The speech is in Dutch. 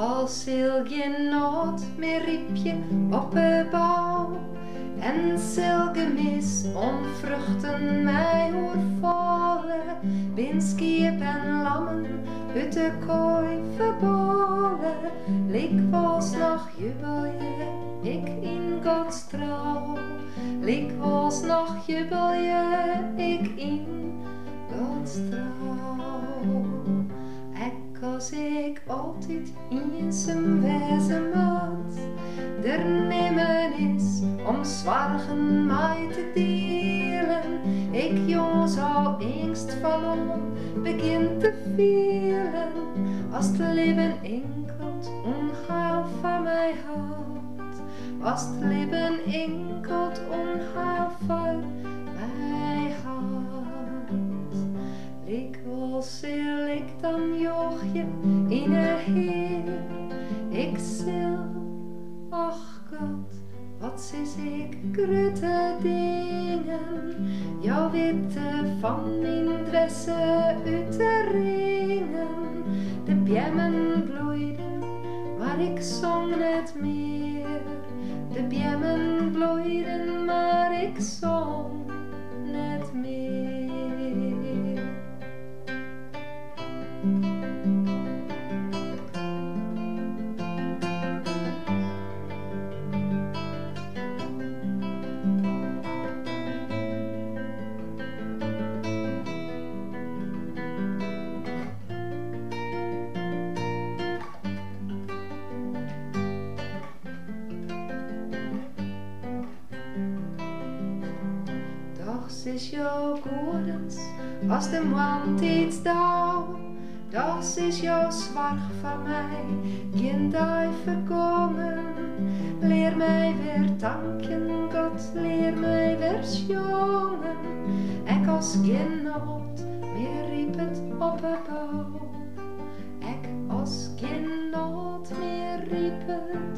Als geen nood meer riep je op de bouw, en zulke mis onvruchten mij hoor vallen, bin skip en lammen uit de kooi verbollen. Lik was nog jubel je, ik in Gods trouw. Lik was nog jubel je, ik in Gods trouw. Als ik altijd eenzaam wezen moet, er nimmer is om zwargen mij te delen. Ik jong zo angst van begint te vielen, als het leven enkel onheil van mij houdt, als het leven enkel onheil van mij houdt. Ik wil zil ik dan jochje in een heer, ik zil, ach God, wat is ik grote dingen, jouw witte van mijn dressen uit de ringen. De bjemmen bloeiden, maar ik zong net meer. De bjemmen bloeiden, maar ik zong net meer. Is jouw goedens als de man iets dauw, dat is jouw zwaar van mij, kind hij verkongen. Leer mij weer danken, God, leer mij weer jongen. Ik als geen nood meer riep het op de bouw, ik als geen nood meer riep het